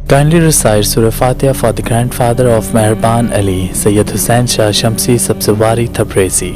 Kindly recite Surah Fatiha for the grandfather of Mehraban Ali, Sayyid Hussain Shah Shamsi Sabsawari Tabrezi.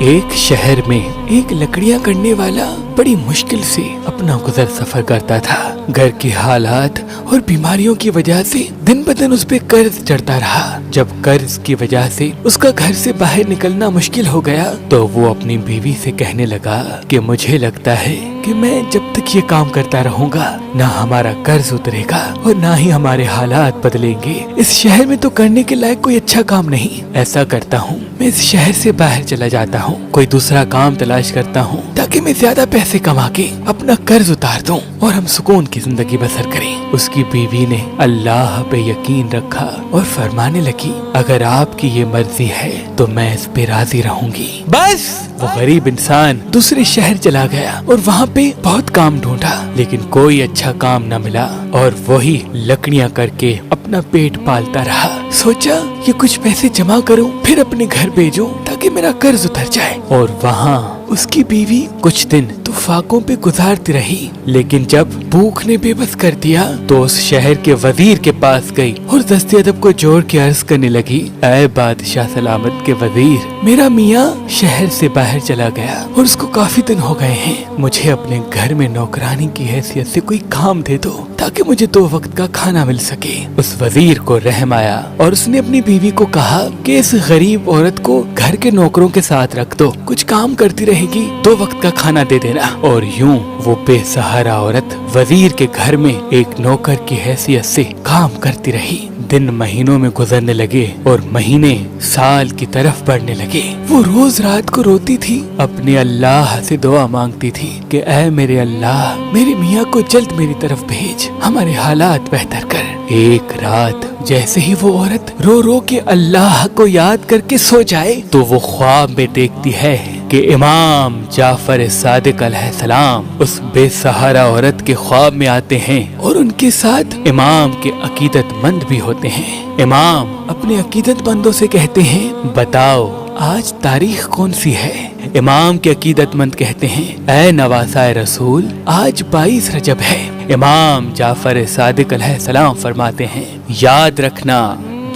ایک شہر میں ایک لکڑیاں کرنے والا بڑی مشکل سے اپنا گزر سفر کرتا تھا۔ گھر کے حالات اور بیماریوں کی وجہ سے دن بدن اس پہ قرض چڑھتا رہا۔ جب قرض کی وجہ سے اس کا گھر سے باہر نکلنا مشکل ہو گیا تو وہ اپنی بیوی سے کہنے لگا کہ مجھے لگتا ہے کہ میں جب تک یہ کام کرتا رہوں گا نہ ہمارا قرض اترے گا اور نہ ہی ہمارے حالات بدلیں گے۔ اس شہر میں تو کرنے کے لائق کوئی اچھا کام نہیں۔ ایسا کرتا ہوں میں اس شہر سے باہر چلا جاتا ہوں، کوئی دوسرا کام تلاش کرتا ہوں تاکہ میں زیادہ پیسے کما کے اپنا قرض اتار دوں اور ہم سکون کی زندگی بسر کریں۔ اس کی بیوی نے اللہ پہ یقین رکھا اور فرمانے لگی اگر آپ کی یہ مرضی ہے تو میں اس پہ راضی رہوں گی۔ بس وہ غریب انسان دوسرے شہر چلا گیا اور وہاں پہ بہت کام ڈھونڈا لیکن کوئی اچھا کام نہ ملا اور وہی لکڑیاں کر کے اپنا پیٹ پالتا رہا۔ سوچا یہ کچھ پیسے جمع کروں پھر اپنے گھر بھیجوں تاکہ میرا قرض اتر جائے، اور وہاں اس کی بیوی کچھ دن تو فاقوں پہ گزارتی رہی، لیکن جب بھوک نے بے بس کر دیا تو اس شہر کے وزیر کے پاس گئی اور دست ادب کو جوڑ کے عرض کرنے لگی اے بادشاہ سلامت کے وزیر، میرا میاں شہر سے باہر چلا گیا اور اس کو کافی دن ہو گئے ہیں، مجھے اپنے گھر میں نوکرانی کی حیثیت سے کوئی کام دے دو تاکہ مجھے 2 وقت کا کھانا مل سکے۔ اس وزیر کو رحم آیا اور اس نے اپنی بیوی کو کہا کہ اس غریب عورت کو گھر کے نوکروں کے ساتھ رکھ دو، کچھ کام کرتی رہے گی، 2 وقت کا کھانا دے دینا۔ اور یوں وہ بے سہارا عورت وزیر کے گھر میں ایک نوکر کی حیثیت سے کام کرتی رہی۔ دن مہینوں میں گزرنے لگے اور مہینے سال کی طرف بڑھنے لگے۔ وہ روز رات کو روتی تھی، اپنے اللہ سے دعا مانگتی تھی کہ اے میرے اللہ، میرے میاں کو جلد میری طرف بھیج، ہمارے حالات بہتر کر۔ ایک رات جیسے ہی وہ عورت رو رو کے اللہ کو یاد کر کے سو جائے تو وہ خواب میں دیکھتی ہے کہ امام جعفر صادق علیہ السلام اس بے سہارا عورت کے خواب میں آتے ہیں اور ان کے ساتھ امام کے عقیدت مند بھی ہوتے ہیں۔ امام اپنے عقیدت مندوں سے کہتے ہیں بتاؤ آج تاریخ کون سی ہے؟ امام کے عقیدت مند کہتے ہیں اے نواسائے رسول، آج 22 رجب ہے۔ امام جعفر صادق علیہ السلام فرماتے ہیں یاد رکھنا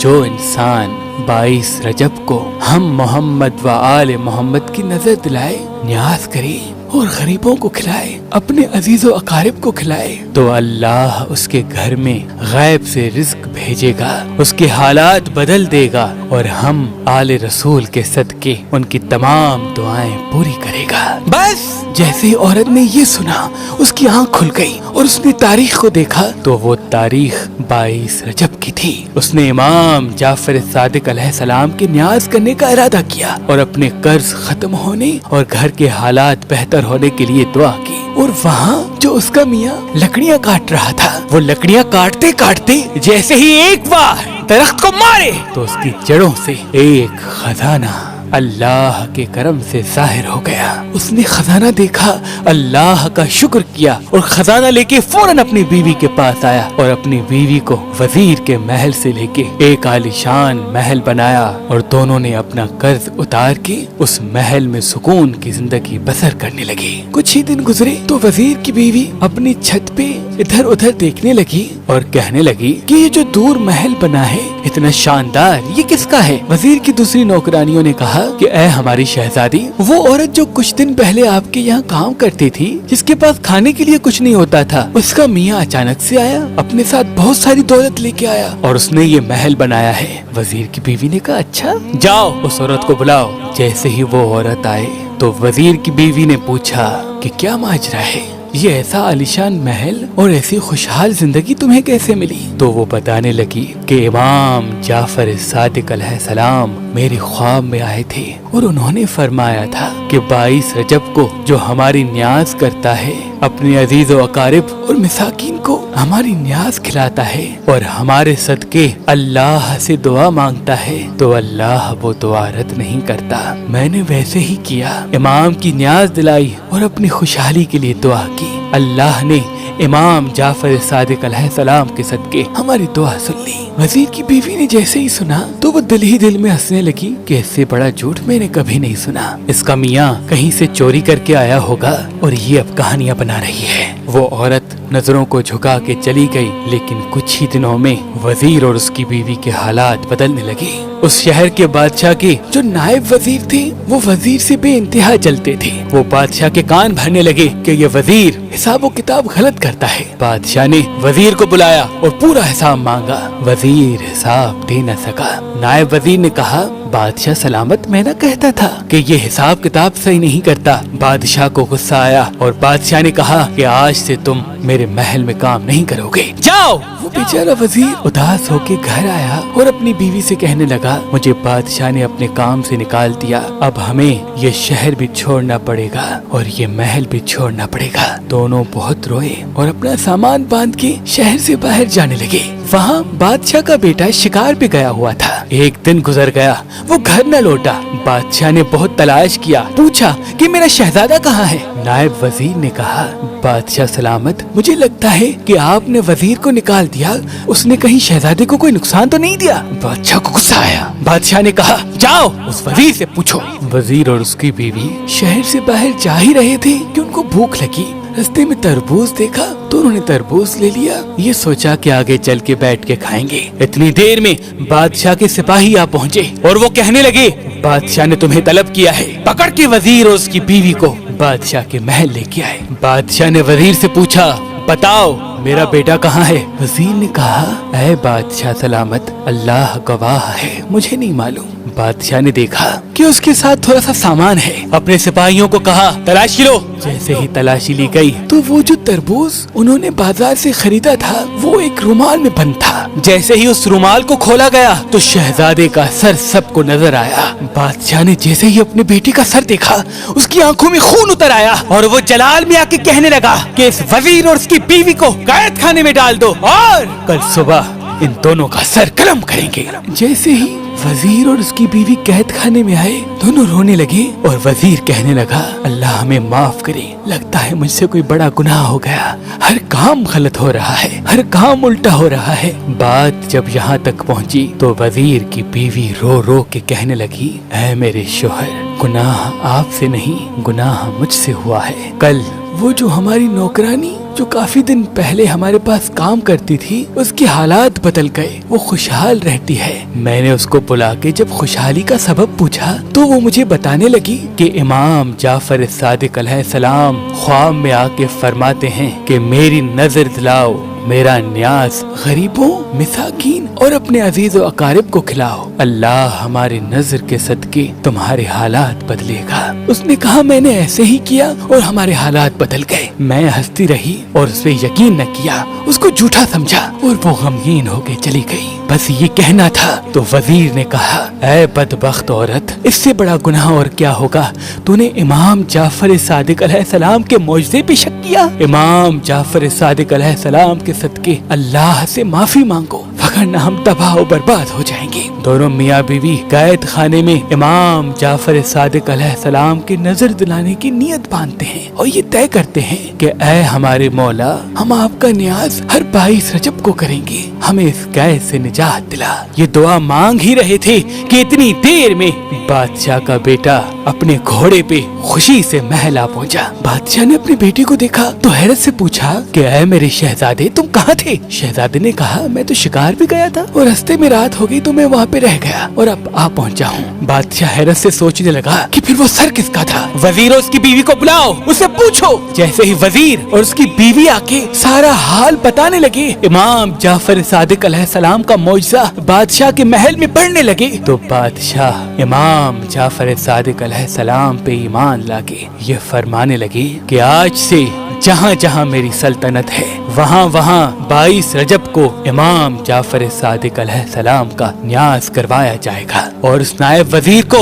جو انسان 22 رجب کو ہم محمد و آل محمد کی نظر دلائے، نیاز کرے اور غریبوں کو کھلائے، اپنے عزیز و اقارب کو کھلائے تو اللہ اس کے گھر میں غیب سے رزق بھیجے گا، اس کے حالات بدل دے گا اور ہم آل رسول کے صدقے ان کی تمام دعائیں پوری کرے گا۔ بس جیسے ہی عورت نے یہ سنا اس کی آنکھ کھل گئی اور اس نے تاریخ کو دیکھا تو وہ تاریخ 22 رجب کی تھی۔ اس نے امام جعفر صادق علیہ السلام کے نیاز کرنے کا ارادہ کیا اور اپنے قرض ختم ہونے اور گھر کے حالات بہتر ہونے کے لیے دعا کی، اور وہاں جو اس کا میاں لکڑیاں کاٹ رہا تھا وہ لکڑیاں کاٹتے کاٹتے جیسے ہی ایک بار درخت کو مارے تو اس کی جڑوں سے ایک خزانہ اللہ کے کرم سے ظاہر ہو گیا۔ اس نے خزانہ دیکھا، اللہ کا شکر کیا اور خزانہ لے کے فوراً اپنی بیوی کے پاس آیا اور اپنی بیوی کو وزیر کے محل سے لے کے ایک عالیشان محل بنایا اور دونوں نے اپنا قرض اتار کے اس محل میں سکون کی زندگی بسر کرنے لگے۔ کچھ ہی دن گزرے تو وزیر کی بیوی اپنی چھت پہ ادھر ادھر دیکھنے لگی اور کہنے لگی کہ یہ جو دور محل بنا ہے اتنا شاندار، یہ کس کا ہے؟ وزیر کی دوسری نوکرانیوں نے کہا کہ اے ہماری شہزادی، وہ عورت جو کچھ دن پہلے آپ کے یہاں کام کرتی تھی، جس کے پاس کھانے کے لیے کچھ نہیں ہوتا تھا، اس کا میاں اچانک سے آیا، اپنے ساتھ بہت ساری دولت لے کے آیا اور اس نے یہ محل بنایا ہے۔ وزیر کی بیوی نے کہا اچھا، جاؤ اس عورت کو بلاؤ۔ جیسے ہی وہ عورت آئے تو وزیر کی بیوی نے پوچھا کہ کیا ماجرا ہے، یہ ایسا عالیشان محل اور ایسی خوشحال زندگی تمہیں کیسے ملی؟ تو وہ بتانے لگی کہ امام جعفر صادق علیہ السلام میرے خواب میں آئے تھے اور انہوں نے فرمایا تھا کہ 22 رجب کو جو ہماری نیاز کرتا ہے، اپنے عزیز و اقارب اور مساکین کو ہماری نیاز کھلاتا ہے اور ہمارے صدقے اللہ سے دعا مانگتا ہے تو اللہ وہ دعا رد نہیں کرتا۔ میں نے ویسے ہی کیا، امام کی نیاز دلائی اور اپنی خوشحالی کے لیے دعا کی، اللہ نے امام جعفر صادق علیہ السلام کے صدقے ہماری دعا سن لی۔ وزیر کی بیوی نے جیسے ہی سنا تو وہ دل ہی دل میں ہنسنے لگی کہ اس سے بڑا جھوٹ میں نے کبھی نہیں سنا، اس کا میاں کہیں سے چوری کر کے آیا ہوگا اور یہ اب کہانیاں بنا رہی ہے۔ वो औरत नजरों को झुका के चली गई, लेकिन कुछ ही दिनों में वजीर और उसकी बीवी के हालात बदलने लगे। उस शहर के बादशाह के जो नायब वजीर थे वो वजीर से बेइंतहा जलते थे। वो बादशाह के कान भरने लगे कि ये वजीर हिसाब किताब गलत करता है। बादशाह ने वजीर को बुलाया और पूरा हिसाब मांगा। वजीर हिसाब दे न सका। नायब वजीर ने कहा, बादशाह सलामत, मैं न कहता था कि ये हिसाब किताब सही नहीं करता। बादशाह को गुस्सा आया और बादशाह ने कहा कि आज से तुम मेरे महल में काम नहीं करोगे, जाओ। वो बेचारा वजीर उदास होके घर आया और अपनी बीवी से कहने लगा, मुझे बादशाह ने अपने काम से निकाल दिया, अब हमें ये शहर भी छोड़ना पड़ेगा और ये महल भी छोड़ना पड़ेगा। दोनों बहुत रोए और अपना सामान बांध के शहर से बाहर जाने लगे। वहाँ बादशाह का बेटा शिकार पे गया हुआ था। एक दिन गुजर गया, वो घर न लौटा। बादशाह ने बहुत तलाश किया, पूछा कि मेरा शहजादा कहाँ है। नायब वजीर ने कहा, बादशाह सलामत, मुझे लगता है कि आपने वजीर को निकाल दिया, उसने कहीं शहजादे को कोई नुकसान तो नहीं दिया। बादशाह को गुस्सा आया। बादशाह ने कहा, जाओ उस वजीर से पूछो। वजीर और उसकी बीवी शहर से बाहर जा ही रहे थे कि उनको भूख लगी। रास्ते में तरबूज देखा तो उन्होंने तरबूज ले लिया। ये सोचा कि आगे चल के बैठ के खाएंगे। इतनी देर में बादशाह के सिपाही आ पहुँचे और वो कहने लगे, बादशाह ने तुम्हें तलब किया है। पकड़ के वजीर और उसकी बीवी को बादशाह के महल लेके आए। बादशाह ने वजीर से पूछा, बताओ मेरा बेटा कहाँ है। वजीर ने कहा, ऐ बादशाह सलामत, अल्लाह गवाह है, मुझे नहीं मालूम। बादशाह ने देखा कि उसके साथ थोड़ा सा सामान है। अपने सिपाहियों को कहा, तलाशी लो। जैसे ही तलाशी ली गई तो वो जो तरबूज उन्होंने बाजार से खरीदा था वो एक रुमाल में बंद था। जैसे ही उस रुमाल को खोला गया तो शहजादे का सर सबको नजर आया। बादशाह ने जैसे ही अपने बेटे का सर देखा उसकी आंखों में खून उतर आया और वो जलाल में आके कहने लगा कि इस वजीर और उसकी बीवी को कैद खाने में डाल दो और कल सुबह इन दोनों का सर कलम करेंगे। जैसे ही वजीर और उसकी बीवी कैद खाने में आए, दोनों रोने लगे और वजीर कहने लगा, अल्लाह हमें माफ करे, लगता है मुझसे कोई बड़ा गुनाह हो गया। हर काम गलत हो रहा है, हर काम उल्टा हो रहा है। बात जब यहाँ तक पहुँची तो वजीर की बीवी रो रो के कहने लगी, ऐ मेरे शोहर, गुनाह आपसे नहीं, गुनाह मुझसे हुआ है। कल वो जो हमारी नौकरानी जो काफी दिन पहले हमारे पास काम करती थी, उसके हालात बदल गए, वो खुशहाल रहती है। मैंने उसको बुला के जब खुशहाली का सबब पूछा तो वो मुझे बताने लगी कि इमाम जाफर सादिक अलैहिस्सलाम ख्वाब में आके फरमाते हैं कि मेरी नजर दिलाओ, मेरा न्याज गरीबों, मिसाकीन और अपने अजीज व अकारिब को खिलाओ, अल्लाह हमारी नजर के सदके तुम्हारे हालात बदलेगा। उसने कहा, मैंने ऐसे ही किया और हमारे हालात बदल गए। मैं हंसती रही और उस पे यकीन न किया, उसको झूठा समझा और वो गमगीन होके चली गई। बस ये कहना था तो वजीर ने कहा, ऐ बदबख्त औरत, इससे बड़ा गुनाह और क्या होगा। तूने इमाम जाफर सादिक अलैहिस्सलाम के मौजज़े पे शक किया। इमाम जाफर सादिक अलैहिस्सलाम के सदके अल्लाह से माफी मांगो, वरना हम तबाह और बर्बाद हो जाएंगे। दोनों मियाँ बीवी कैद खाने में इमाम जाफर सादिक अलैहिस्सलाम की नजर दिलाने की नीयत बांधते हैं और ये तय करते हैं कि ऐ हमारे मौला, हम आपका न्याज हर 22 रजब को करेंगे, हमें इस कैद से निजात दिला। ये दुआ मांग ही रहे थे कि इतनी देर में बादशाह का बेटा अपने घोड़े पे खुशी से महल आ पहुंचा। बादशाह ने अपने बेटे को देखा तो हैरत से पूछा कि ऐ मेरे शहजादे, तुम कहाँ थे। शहजादे ने कहा, मैं तो शिकार पे गया था और रास्ते में रात हो गई तो मैं वहाँ पे रह गया और अब आ पहुँचा हूँ। बादशाह हैरत से सोचने लगा कि फिर वो सर किसका था। वजीर और उसकी बीवी को बुलाओ, उससे पूछो। जैसे ही वजीर और उसकी बीवी आके सारा हाल बताने लगे, इमाम जाफर सादिक अलैहिस्सलाम का मौजज़ा बादशाह के महल में पढ़ने लगे तो बादशाह इमाम जाफर सादिक अलैहिस्सलाम पे ईमान लाके ये फरमाने लगे कि आज से जहाँ जहाँ मेरी सल्तनत है वहाँ वहाँ 22 रजब को इमाम जाफर सादिक अलैहिस्सलाम का न्यास करवाया जाएगा। और उस नायब वजीर को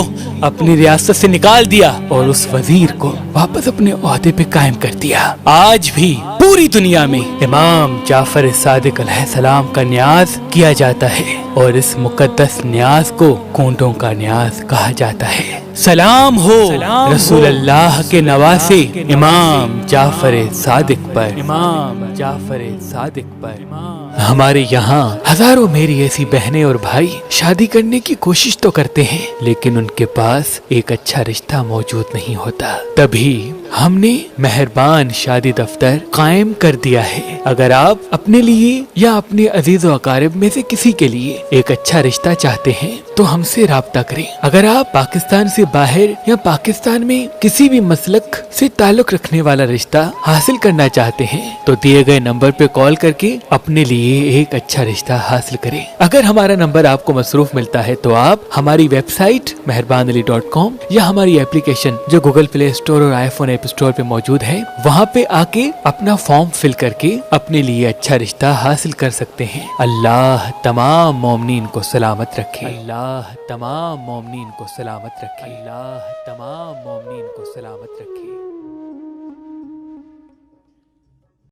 अपनी रियासत से निकाल दिया और उस वजीर को वापस अपने ओहदे पे कायम कर दिया। आज भी पूरी दुनिया में इमाम जाफर सादिक अलैहिस्सलाम का न्यास किया जाता है और इस मुकद्दस न्यास को खूंटों का न्यास कहा जाता है। सलाम हो रसूल अल्लाह के नवासे इमाम जाफर सादिक पर, इमाम जाफर सादिक पर। हमारे यहाँ हजारों मेरी ऐसी बहनें और भाई शादी करने की कोशिश तो करते हैं, लेकिन उनके पास एक अच्छा रिश्ता मौजूद नहीं होता। तभी हमने मेहरबान शादी दफ्तर कायम कर दिया है। अगर आप अपने लिए या अपने अजीज व अकारिब में से किसी के लिए एक अच्छा रिश्ता चाहते हैं तो हमसे राब्ता करें। अगर आप पाकिस्तान से बाहर या पाकिस्तान में किसी भी मसलक से ताल्लुक रखने वाला रिश्ता हासिल करना चाहते हैं तो दिए गए नंबर पे कॉल करके अपने लिए एक अच्छा रिश्ता हासिल करें। अगर हमारा नंबर आपको मसरूफ मिलता है तो आप हमारी वेबसाइट meherbanali.com या हमारी एप्लीकेशन जो गूगल प्ले स्टोर और आईफोन ऐप स्टोर पे मौजूद है वहाँ पे आके अपना फॉर्म फिल करके अपने लिए अच्छा रिश्ता हासिल कर सकते हैं। अल्लाह तमाम मोमिनीन को सलामत रखे। अल्लाह तमाम मोमिनीन को सलामत रखे। अल्लाह तमाम मोमिनीन को सलामत रखे।